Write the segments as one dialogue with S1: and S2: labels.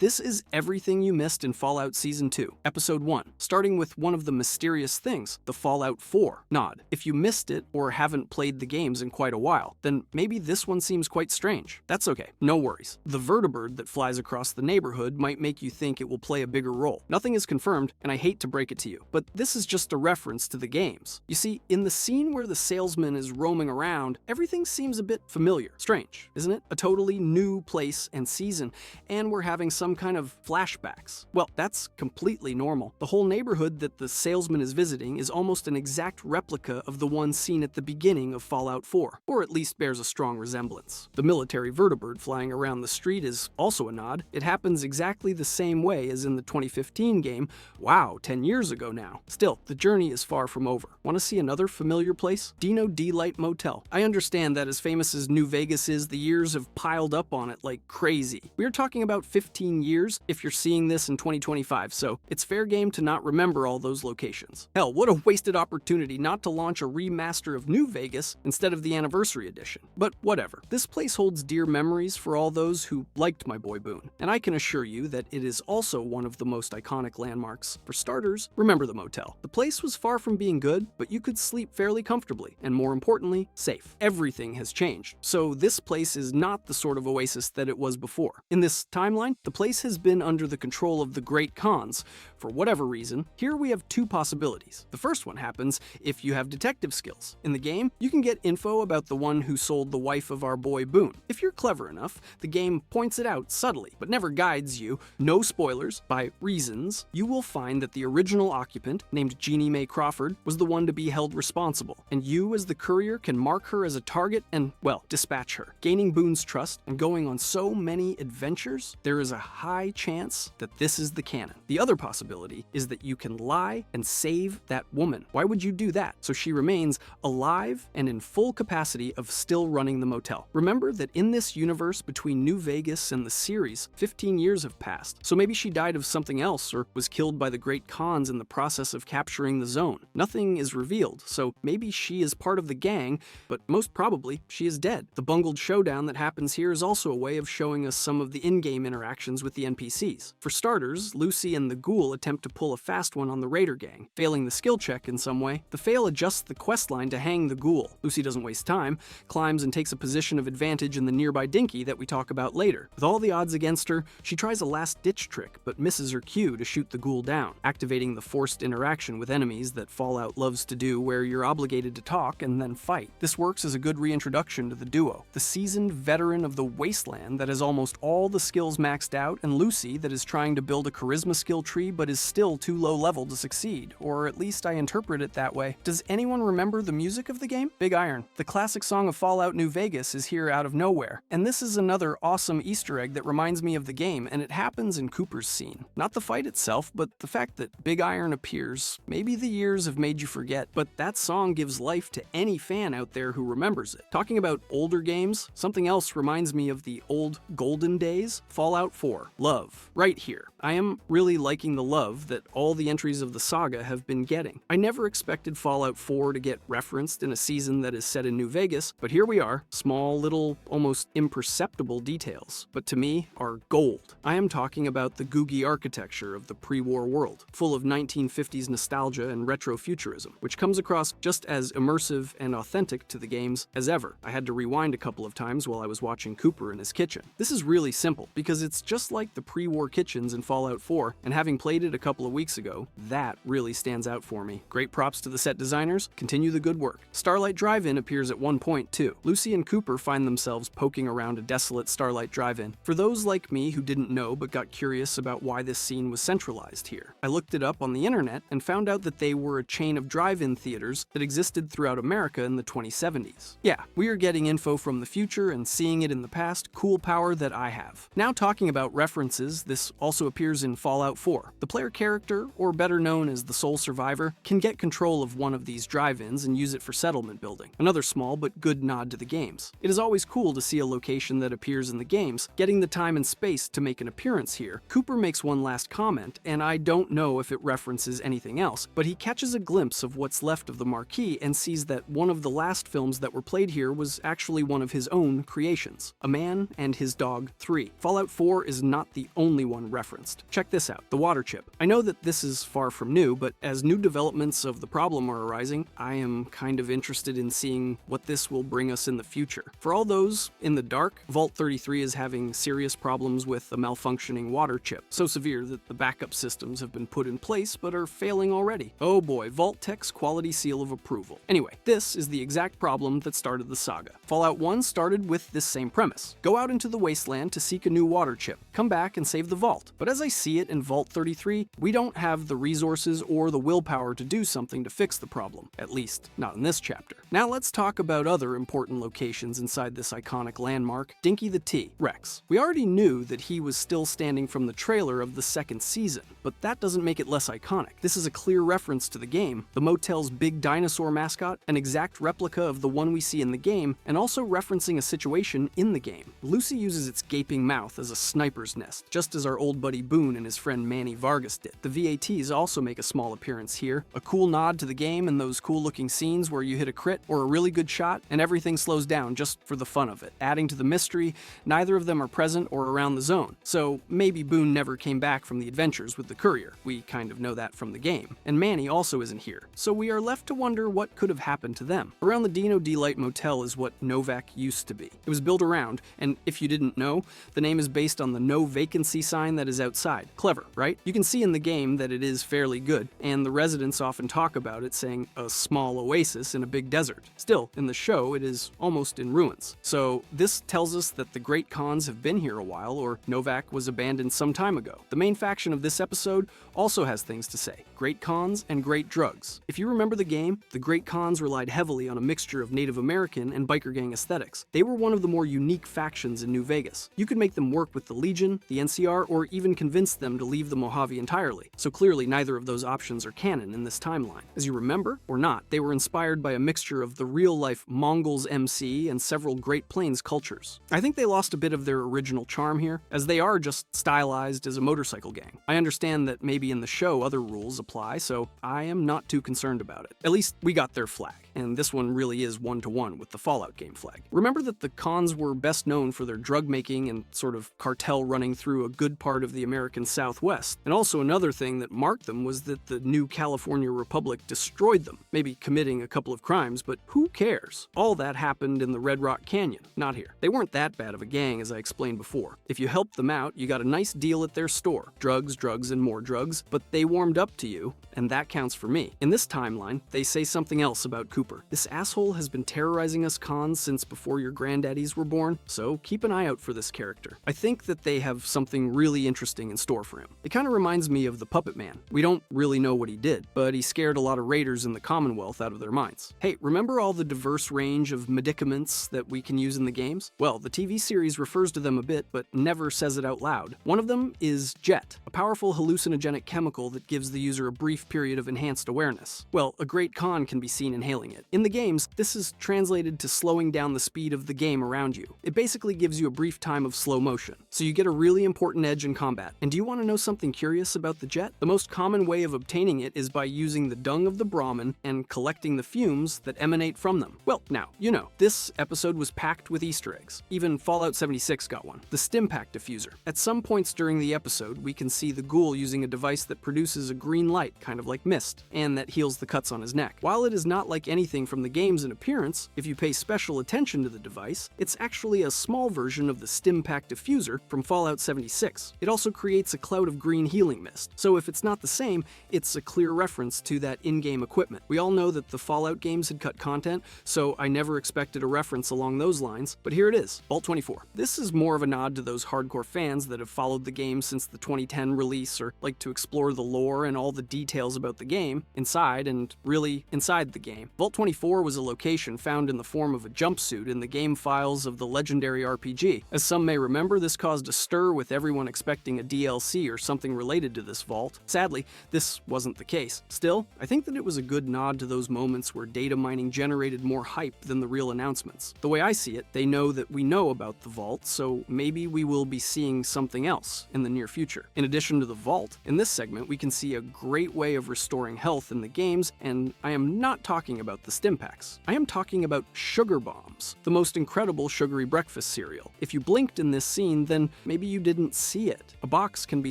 S1: This is everything you missed in Fallout Season 2, Episode 1, starting with one of the mysterious things, the Fallout 4 nod. If you missed it or haven't played the games in quite a while, then maybe this one seems quite strange. That's okay, no worries. The vertibird that flies across the neighborhood might make you think it will play a bigger role. Nothing is confirmed, and I hate to break it to you, but this is just a reference to the games. You see, in the scene where the salesman is roaming around, everything seems a bit familiar. Strange, isn't it? A totally new place and season, and we're having some kind of flashbacks. Well, that's completely normal. The whole neighborhood that the salesman is visiting is almost an exact replica of the one seen at the beginning of Fallout 4, or at least bears a strong resemblance. The military vertibird flying around the street is also a nod. It happens exactly the same way as in the 2015 game. Wow, 10 years ago now. Still, the journey is far from over. Want to see another familiar place? Dino D-Light Motel. I understand that as famous as New Vegas is, the years have piled up on it like crazy. We're talking about 15 years if you're seeing this in 2025, so it's fair game to not remember all those locations. Hell, what a wasted opportunity not to launch a remaster of New Vegas instead of the Anniversary Edition. But whatever. This place holds dear memories for all those who liked My Boy Boone, and I can assure you that it is also one of the most iconic landmarks. For starters, remember the motel. The place was far from being good, but you could sleep fairly comfortably, and more importantly, safe. Everything has changed, so this place is not the sort of oasis that it was before. In this timeline, the place has been under the control of the Great Khans. For whatever reason, here we have two possibilities. The first one happens if you have detective skills. In the game, you can get info about the one who sold the wife of our boy Boone. If you're clever enough, the game points it out subtly, but never guides you. No spoilers, by reasons. You will find that the original occupant, named Jeannie Mae Crawford, was the one to be held responsible, and you as the courier can mark her as a target and, well, dispatch her. Gaining Boone's trust and going on so many adventures, there is a high chance that this is the canon. The other possibility is that you can lie and save that woman. Why would you do that? So she remains alive and in full capacity of still running the motel. Remember that in this universe between New Vegas and the series, 15 years have passed, so maybe she died of something else or was killed by the Great Khans in the process of capturing the zone. Nothing is revealed, so maybe she is part of the gang, but most probably she is dead. The bungled showdown that happens here is also a way of showing us some of the in-game interactions with the NPCs. For starters, Lucy and the ghoul attempt to pull a fast one on the raider gang. Failing the skill check in some way, the fail adjusts the questline to hang the ghoul. Lucy doesn't waste time, climbs and takes a position of advantage in the nearby dinky that we talk about later. With all the odds against her, she tries a last-ditch trick, but misses her cue to shoot the ghoul down, activating the forced interaction with enemies that Fallout loves to do, where you're obligated to talk and then fight. This works as a good reintroduction to the duo. The seasoned veteran of the wasteland that has almost all the skills maxed out, and Lucy that is trying to build a charisma skill tree but is still too low level to succeed, or at least I interpret it that way. Does anyone remember the music of the game? Big Iron. The classic song of Fallout New Vegas is here out of nowhere, and this is another awesome Easter egg that reminds me of the game, and it happens in Cooper's scene. Not the fight itself, but the fact that Big Iron appears. Maybe the years have made you forget, but that song gives life to any fan out there who remembers it. Talking about older games, something else reminds me of the old golden days. Fallout 4, Love, right here. I am really liking the love that all the entries of the saga have been getting. I never expected Fallout 4 to get referenced in a season that is set in New Vegas, but here we are, small little, almost imperceptible details, but to me are gold. I am talking about the Googie architecture of the pre-war world, full of 1950s nostalgia and retrofuturism, which comes across just as immersive and authentic to the games as ever. I had to rewind a couple of times while I was watching Cooper in his kitchen. This is really simple, because it's just like the pre-war kitchens in Fallout 4, and having played it a couple of weeks ago, that really stands out for me. Great props to the set designers, continue the good work. Starlight Drive-In appears at one point too. Lucy and Cooper find themselves poking around a desolate Starlight Drive-In. For those like me who didn't know but got curious about why this scene was centralized here, I looked it up on the internet and found out that they were a chain of drive-in theaters that existed throughout America in the 2070s. Yeah, we are getting info from the future and seeing it in the past. Cool power that I have. Now talking about references, this also appears in Fallout 4. The player character, or better known as the sole survivor, can get control of one of these drive-ins and use it for settlement building. Another small but good nod to the games. It is always cool to see a location that appears in the games, getting the time and space to make an appearance here. Cooper makes one last comment, and I don't know if it references anything else, but he catches a glimpse of what's left of the marquee and sees that one of the last films that were played here was actually one of his own creations, A Man and His Dog 3. Fallout 4 is not the only one referenced. Check this out, the water chip. I know that this is far from new, but as new developments of the problem are arising, I am kind of interested in seeing what this will bring us in the future. For all those in the dark, Vault 33 is having serious problems with a malfunctioning water chip, so severe that the backup systems have been put in place but are failing already. Oh boy, Vault-Tec's quality seal of approval. Anyway, this is the exact problem that started the saga. Fallout 1 started with this same premise. Go out into the wasteland to seek a new water chip, come back and save the vault. But as I see it in Vault 33, we don't have the resources or the willpower to do something to fix the problem, at least not in this chapter. Now let's talk about other important locations inside this iconic landmark, Dinky the T, Rex. We already knew that he was still standing from the trailer of the second season, but that doesn't make it less iconic. This is a clear reference to the game, the motel's big dinosaur mascot, an exact replica of the one we see in the game, and also referencing a situation in the game. Lucy uses its gaping mouth as a sniper's nest, just as our old buddy Boone and his friend Manny Vargas did. The VATs also make a small appearance here, a cool nod to the game and those cool looking scenes where you hit a crit or a really good shot and everything slows down just for the fun of it. Adding to the mystery, neither of them are present or around the zone, so maybe Boone never came back from the adventures with the courier. We kind of know that from the game. And Manny also isn't here, so we are left to wonder what could have happened to them. Around the Dino D-Light Motel is what Novac used to be. It was built around, and if you didn't know, the name is based on the no vacancy sign that is outside. Clever, right? You can see in the game that it is fairly good, and the residents often talk about it saying a small oasis in a big desert. Still, in the show, it is almost in ruins. So this tells us that the Great Khans have been here a while, or Novac was abandoned some time ago. The main faction of this episode also has things to say. Great Khans and Great Drugs. If you remember the game, the Great Khans relied heavily on a mixture of Native American and biker gang aesthetics. They were one of the more unique factions in New Vegas. You could make them work with the Legion, the NCR, or even convince them to leave the Mojave entirely. So clearly neither of those options are canon in this timeline. As you remember, or not, they were inspired by a mixture of the real-life Mongols MC and several Great Plains cultures. I think they lost a bit of their original charm here, as they are just stylized as a motorcycle gang. I understand that maybe in the show other rules apply, so I am not too concerned about it. At least we got their flag, and this one really is one-to-one with the Fallout game flag. Remember that the Khans were best known for their drug making and sort of cartel running through a good part of the American Southwest. And also another thing that marked them was that the new California Republic destroyed them, maybe committing a couple of crimes, but who cares? All that happened in the Red Rock Canyon, not here. They weren't that bad of a gang, as I explained before. If you helped them out, you got a nice deal at their store. Drugs, drugs, and more drugs, but they warmed up to you, and that counts for me. In this timeline, they say something else about Cooper. This asshole has been terrorizing us Khans since before your granddaddies were born, so keep an eye out for this character. I think that they have something really interesting in store for him. It kind of reminds me of the Puppet Man. We don't really know what he did, but he scared a lot of raiders in the Commonwealth out of their minds. Hey, remember all the diverse range of medicaments that we can use in the games? Well, the TV series refers to them a bit, but never says it out loud. One of them is Jet, a powerful hallucinogenic chemical that gives the user a brief period of enhanced awareness. Well, a Great Khan can be seen inhaling it. In the games, this is translated to slowing down the speed of the game around you. It basically gives you a brief time of slow motion, so you get a really important edge in combat. And do you want to know something curious about the Jet? The most common way of obtaining it is by using the dung of the Brahmin and collecting the fumes that emanate from them. Well, now, you know, this episode was packed with Easter eggs. Even Fallout 76 got one. The Stimpack diffuser. At some points during the episode, we can see the ghoul using a device that produces a green light, kind of like mist, and that heals the cuts on his neck. While it is not like anything from the games in appearance, if you pay special attention to the device, it's actually a small version of the Stimpack diffuser from Fallout 76. It also creates a cloud of green healing mist, so if it's not the same, it's a clear reference to that in-game equipment. We all know that the Fallout games had cut content, so I never expected a reference along those lines, but here it is, Vault 24. This is more of a nod to those hardcore fans that have followed the game since the 2010 release or like to explore the lore and all the details about the game, inside and really inside the game. Vault 24 was a location found in the form of a jumpsuit in the game files of the legendary RPG. As some may remember, this caused a stir with everyone expecting a DLC or something related to this vault. Sadly, this wasn't the case. Still, I think that it was a good nod to those moments where data mining generated more hype than the real announcements. The way I see it, they know that we know about the vault, so maybe we will be seeing something else in the near future. In addition addition to the vault, in this segment we can see a great way of restoring health in the games, and I am not talking about the Stimpaks. I am talking about Sugar Bombs, the most incredible sugary breakfast cereal. If you blinked in this scene, then maybe you didn't see it. A box can be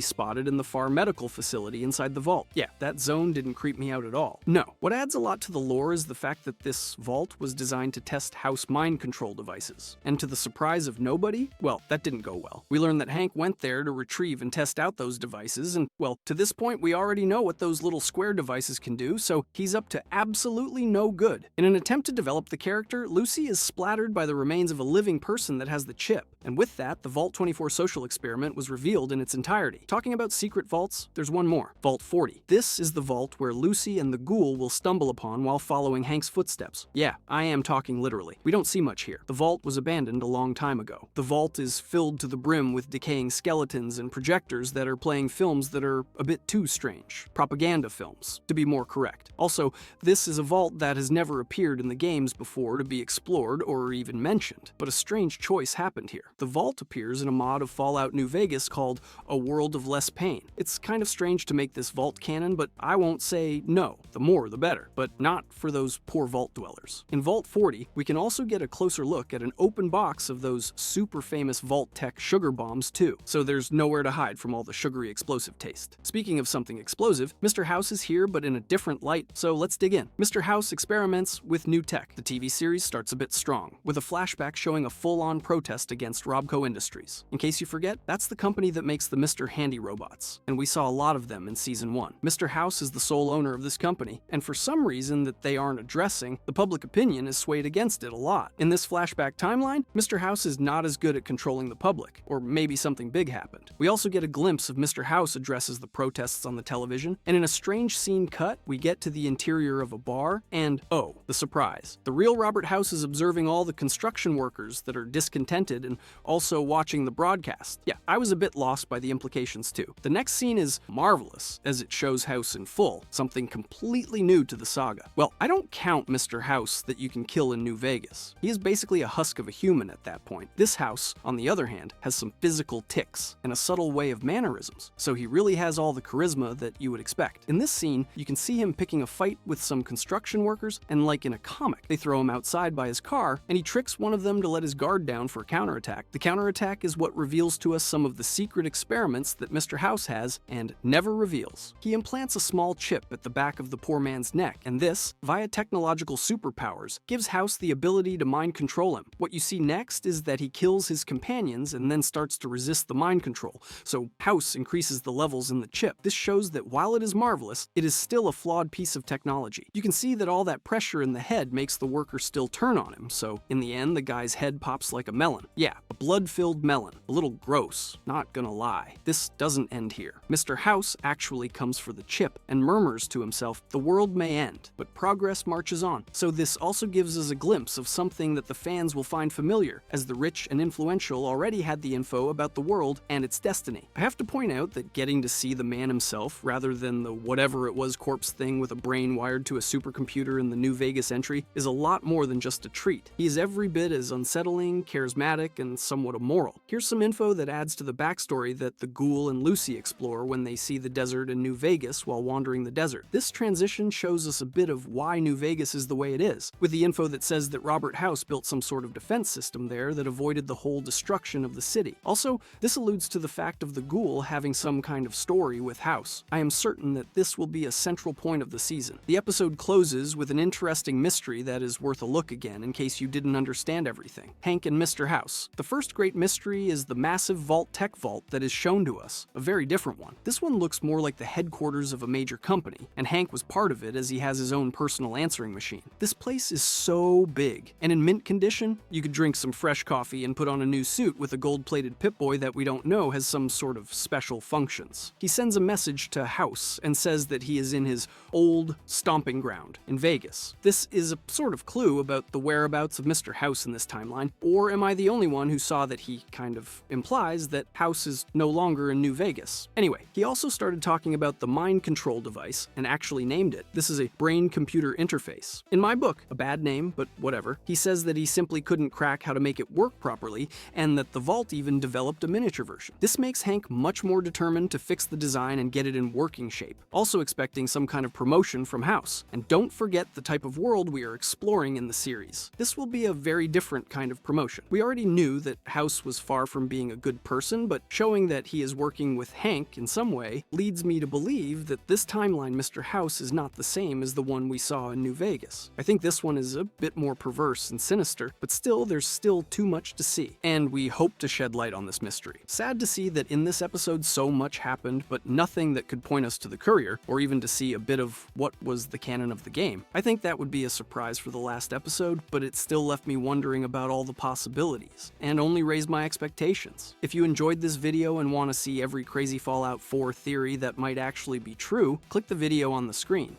S1: spotted in the Far Medical facility inside the vault. Yeah, that zone didn't creep me out at all. No, what adds a lot to the lore is the fact that this vault was designed to test House mind control devices. And to the surprise of nobody, well, that didn't go well. We learned that Hank went there to retrieve and test out those devices, and well, to this point we already know what those little square devices can do, so he's up to absolutely no good. In an attempt to develop the character, Lucy is splattered by the remains of a living person that has the chip, and with that, the Vault 24 social experiment was revealed in its entirety. Talking about secret vaults, there's one more, Vault 40. This is the vault where Lucy and the ghoul will stumble upon while following Hank's footsteps. Yeah, I am talking literally. We don't see much here. The vault was abandoned a long time ago. The vault is filled to the brim with decaying skeletons and projectors that are playing films that are a bit too strange. Propaganda films, to be more correct. Also, this is a vault that has never appeared in the games before to be explored or even mentioned, but a strange choice happened here. The vault appears in a mod of Fallout New Vegas called A World of Less Pain. It's kind of strange to make this vault canon, but I won't say no. The more, the better, but not for those poor vault dwellers. In Vault 40, we can also get a closer look at an open box of those super famous Vault Tech sugar bombs too, so there's nowhere to hide from all the sugary explosive taste. Speaking of something explosive, Mr. House is here but in a different light, so let's dig in. Mr. House experiments with new tech. The TV series starts a bit strong, with a flashback showing a full-on protest against Robco Industries. In case you forget, that's the company that makes the Mr. Handy robots, and we saw a lot of them in Season 1. Mr. House is the sole owner of this company, and for some reason that they aren't addressing, the public opinion is swayed against it a lot. In this flashback timeline, Mr. House is not as good at controlling the public, or maybe something big happened. We also get a glimpse of Mr. House addresses the protests on the television, and in a strange scene cut, we get to the interior of a bar, and oh, the surprise. The real Robert House is observing all the construction workers that are discontented and also watching the broadcast. Yeah, I was a bit lost by the implications too. The next scene is marvelous, as it shows House in full, something completely new to the saga. Well, I don't count Mr. House that you can kill in New Vegas. He is basically a husk of a human at that point. This House, on the other hand, has some physical tics and a subtle way of mannerisms, so he really has all the charisma that you would expect. In this scene, you can see him picking a fight with some construction workers, and like in a comic, they throw him outside by his car, and he tricks one of them to let his guard down for a counterattack. The counterattack is what reveals to us some of the secret experiments that Mr. House has and never reveals. He implants a small chip at the back of the poor man's neck, and this, via technological superpowers, gives House the ability to mind control him. What you see next is that he kills his companions and then starts to resist the mind control, so House increases the levels in the chip. This shows that while it is marvelous, it is still a flawed piece of technology. You can see that all that pressure in the head makes the worker still turn on him, so in the end the guy's head pops like a melon. Yeah, a blood-filled melon. A little gross, not gonna lie. This doesn't end here. Mr. House actually comes for the chip and murmurs to himself, the world may end, but progress marches on. So this also gives us a glimpse of something that the fans will find familiar, as the rich and influential already had the info about the world and its destiny. I have to point out that getting to see the man himself, rather than the whatever it was corpse thing with a brain wired to a supercomputer in the New Vegas entry, is a lot more than just a treat. He is every bit as unsettling, charismatic, and somewhat immoral. Here's some info that adds to the backstory that the ghoul and Lucy explore when they see the desert in New Vegas while wandering the desert. This transition shows us a bit of why New Vegas is the way it is, with the info that says that Robert House built some sort of defense system there that avoided the whole destruction of the city. Also, this alludes to the fact of the ghoul having some kind of story with House. I am certain that this will be a central point of the season. The episode closes with an interesting mystery that is worth a look again in case you didn't understand everything. Hank and Mr. House. The first great mystery is the massive Vault Tech vault that is shown to us, a very different one. This one looks more like the headquarters of a major company, and Hank was part of it as he has his own personal answering machine. This place is so big, and in mint condition, you could drink some fresh coffee and put on a new suit with a gold-plated Pip-Boy that we don't know has some sort of special functions. He sends a message to House and says that he is in his old stomping ground in Vegas. This is a sort of clue about the whereabouts of Mr. House in this timeline, or am I the only one who saw that he kind of implies that House is no longer in New Vegas? Anyway, he also started talking about the mind control device and actually named it. This is a brain-computer interface. In my book, a bad name, but whatever, he says that he simply couldn't crack how to make it work properly, and that the Vault even developed a miniature version. This makes Hank much more more determined to fix the design and get it in working shape, also expecting some kind of promotion from House. And don't forget the type of world we are exploring in the series. This will be a very different kind of promotion. We already knew that House was far from being a good person, but showing that he is working with Hank in some way leads me to believe that this timeline Mr. House is not the same as the one we saw in New Vegas. I think this one is a bit more perverse and sinister, but still, there's still too much to see, and we hope to shed light on this mystery. Sad to see that in this episode so much happened, but nothing that could point us to the Courier, or even to see a bit of what was the canon of the game. I think that would be a surprise for the last episode, but it still left me wondering about all the possibilities, and only raised my expectations. If you enjoyed this video and want to see every crazy Fallout 4 theory that might actually be true, click the video on the screen.